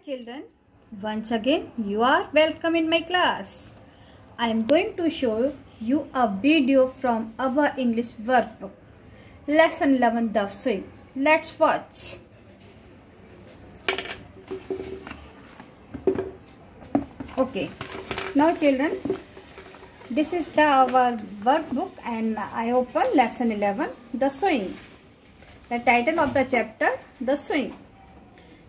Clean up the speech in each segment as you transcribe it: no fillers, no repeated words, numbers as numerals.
children, once again you are welcome in my class. I am going to show you a video from our English workbook. Lesson 11, The Swing. Let's watch. Okay, now children, this is our workbook and I open lesson 11, The Swing. The title of the chapter, The Swing.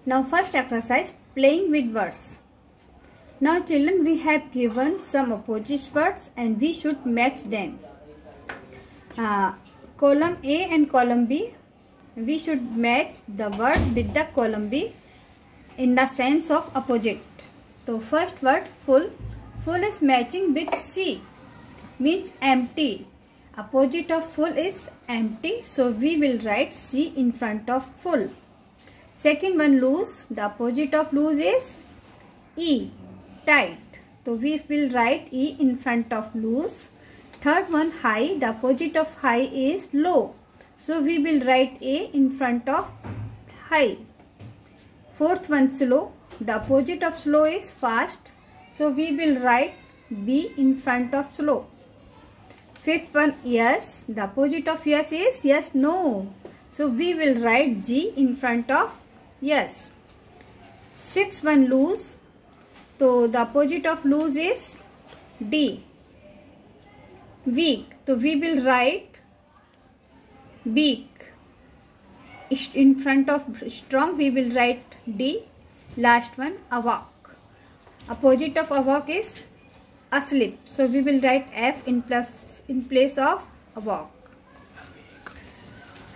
Now first exercise, playing with words. Now children, we have given some opposite words and we should match them. Column A and column B, we should match the word with the column B in the sense of opposite. So first word, full. Full is matching with C, means empty. Opposite of full is empty, so we will write C in front of full. Second one, loose. The opposite of loose is E, tight. So we will write E in front of loose. Third one, high. The opposite of high is low. So we will write A in front of high. Fourth one, slow. The opposite of slow is fast. So we will write B in front of slow. Fifth one, yes. The opposite of yes is yes, no. So we will write G in front of yes. Sixth one, loose. So the opposite of loose is D. Weak. So we will write weak. In front of strong we will write D. Last one, awake. Opposite of awake is asleep. So we will write F in place of awake.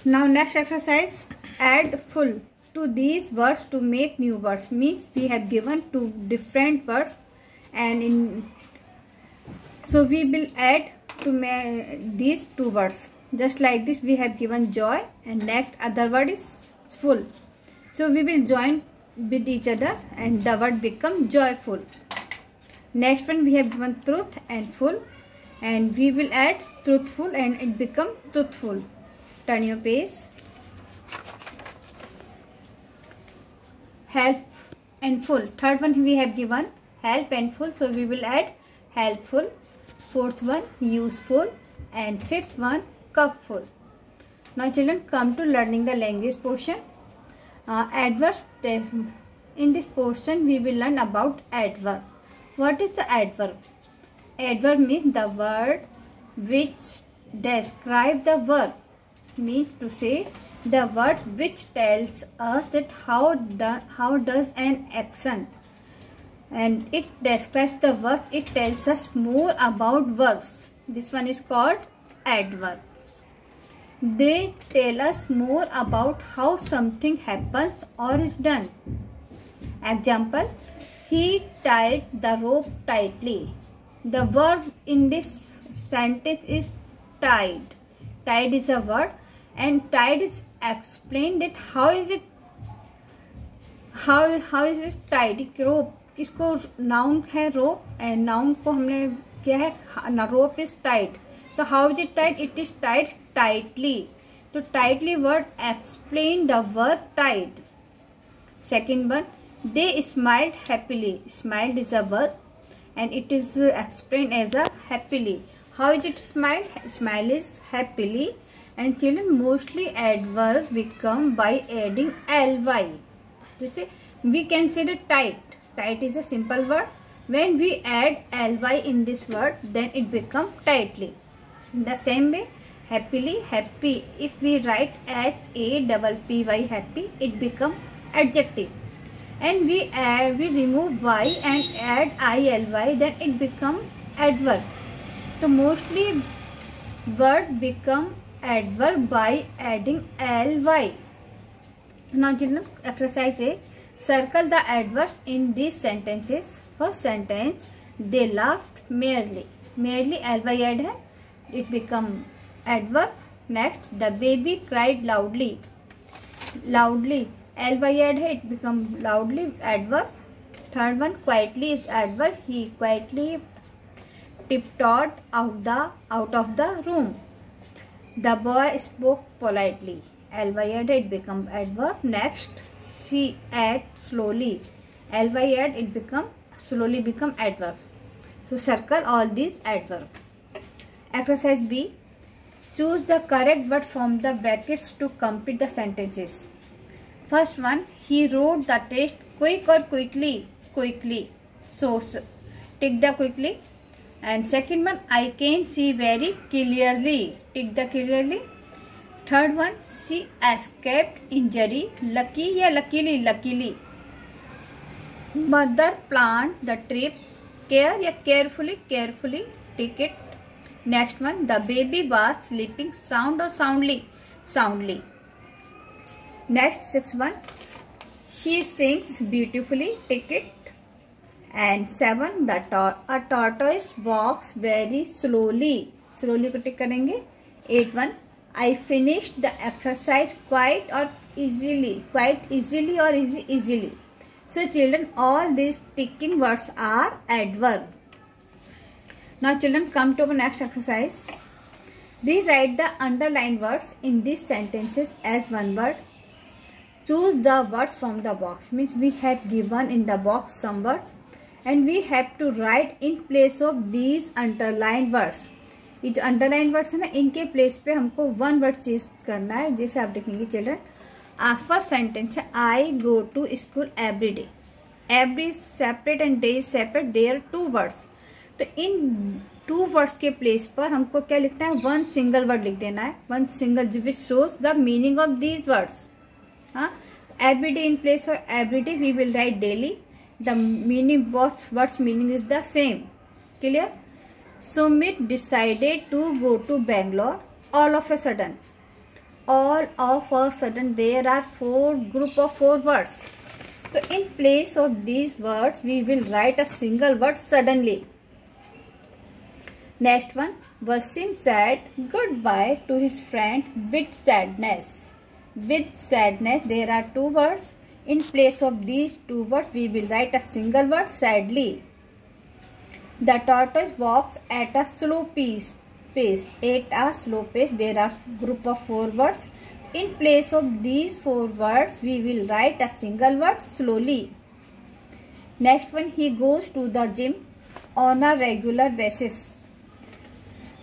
Now next exercise, add full to these words to make new words. Means we have given two different words and so we will add to these two words. Just like this we have given joy and next other word is full. So we will join with each other and the word become joyful. Next one we have given truth and full and we will add truthful and it become truthful. Turn your page. Help and full. Third one we have given help and full, so we will add helpful. Fourth one, useful, and fifth one, cupful. Now children, come to learning the language portion. Adverb. In this portion we will learn about adverb. What is the adverb? Adverb means the word which describe the verb. Means to say the word which tells us that how does an action, and it describes the verb. It tells us more about verbs. This one is called adverb. They tell us more about how something happens or is done. Example, he tied the rope tightly. The verb in this sentence is tied. Tied is a verb and tied is explained that how is it tied. रोप, इसको noun है rope and noun को हमने क्या है rope is tight. तो how is it tight? It is tight tightly. तो tightly word explain the verb tight. Second one, they smiled happily. Smiled is a verb and it is explained as a happily. How is it smiled? Smile is happily. And children, mostly adverb become by adding ly. Jैसे we can say the tight. Tight is a simple word. When we add ly in this word, then it become tightly. In the same way, happily, happy. If we write HAPPY happy, it become adjective. And we remove y and add ILY, then it become adverb. So mostly word become adverb by adding ly. Now children, exercise A, circle the adverbs in these sentences. First sentence, they laughed merrily. Merrily ly add hai, it become adverb. Next, the baby cried loudly. Loudly ly add hai, it become loudly adverb. Third one, quietly is adverb. He quietly tiptoed out of the room. The boy spoke politely. ly add, it become adverb. Next, she ate slowly. ly add, it become slowly become adverb. So circle all these adverb. Exercise B. Choose the correct word from the brackets to complete the sentences. First one, he wrote the test quick or quickly. Quickly. So tick the quickly. And second one, I can see very clearly. Tick the clearly. Third one, she escaped injury. Lucky या luckily. Luckily. Mother planned the trip. Care या carefully. Carefully. Tick it. Next one, the baby was sleeping sound or soundly. Soundly. Next, sixth one, she sings beautifully. Tick it. And seven, a tortoise walks very slowly. Slowly को tick करेंगे. 8 I finished the exercise quite easily or easily. So children, all these ticking words are adverb. Now children, come to our next exercise. Rewrite the underlined words in these sentences as one word. Choose the words from the box. Means we have given in the box some words and we have to write in place of these underlined words. ये जो underline words है ना, इनके place पे हमको one word change करना है. जैसे आप देखेंगे चिल्ड्रन, फर्स्ट सेंटेंस है I go to school every day. Every separate and day separate, there 2 words. तो इन 2 वर्ड्स के प्लेस पर हमको क्या लिखना है, वन सिंगल वर्ड लिख देना है. One single which shows the meaning of these words. हाँ, every day in place of every day we will write daily. The meaning both words meaning is the same. Clear? Sumit decided to go to Bangalore. All of a sudden. All of a sudden there are 4 group of 4 words. So in place of these words we will write a single word suddenly. Next one. Wasim said goodbye to his friend with sadness. With sadness there are 2 words. In place of these 2 words we will write a single word sadly. The tortoise walks at a slow pace. At a slow pace. There are group of 4 words. In place of these 4 words, we will write a single word slowly. Next one, he goes to the gym on a regular basis.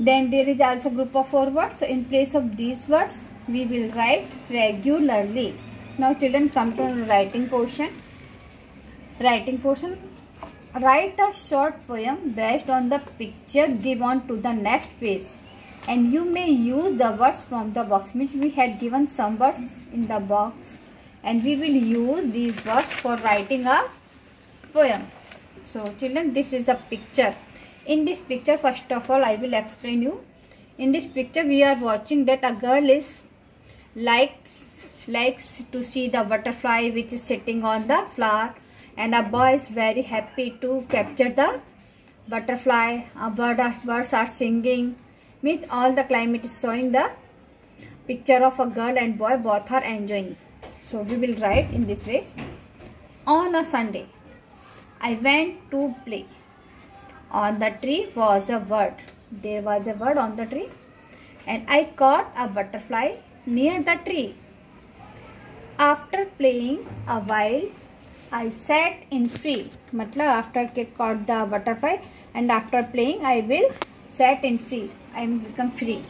Then there is also group of 4 words. So in place of these words, we will write regularly. Now children, come to writing portion. Writing portion. Write a short poem based on the picture given to the next page, and you may use the words from the box. Means we had given some words in the box and we will use these words for writing a poem. So children, this is a picture. In this picture, first of all I will explain you. In this picture we are watching that a girl is likes to see the butterfly which is sitting on the flower. And a boy is very happy to capture the butterfly. Birds are singing. Means all the climate is showing the picture of a girl and boy. Both are enjoying. So we will write in this way. On a Sunday, I went to play. On the tree was a bird. There was a bird on the tree. And I caught a butterfly near the tree. After playing a while, I sat in free. मतलब after caught the butterfly and after playing I will sat in free. I become free.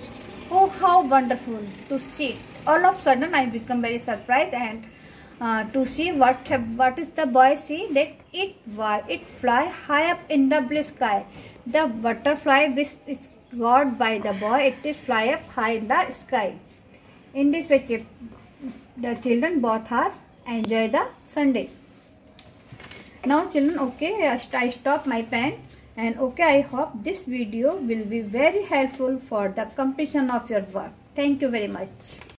Oh, how wonderful to see. All of a sudden I become very surprised and to see what is the boy see, that it fly high up in the blue sky. The butterfly which is got by the boy, it is fly up high in the sky. In this way the children both are enjoy the Sunday. Now children, okay, I stop my pen, and okay, I hope this video will be very helpful for the completion of your work. Thank you very much.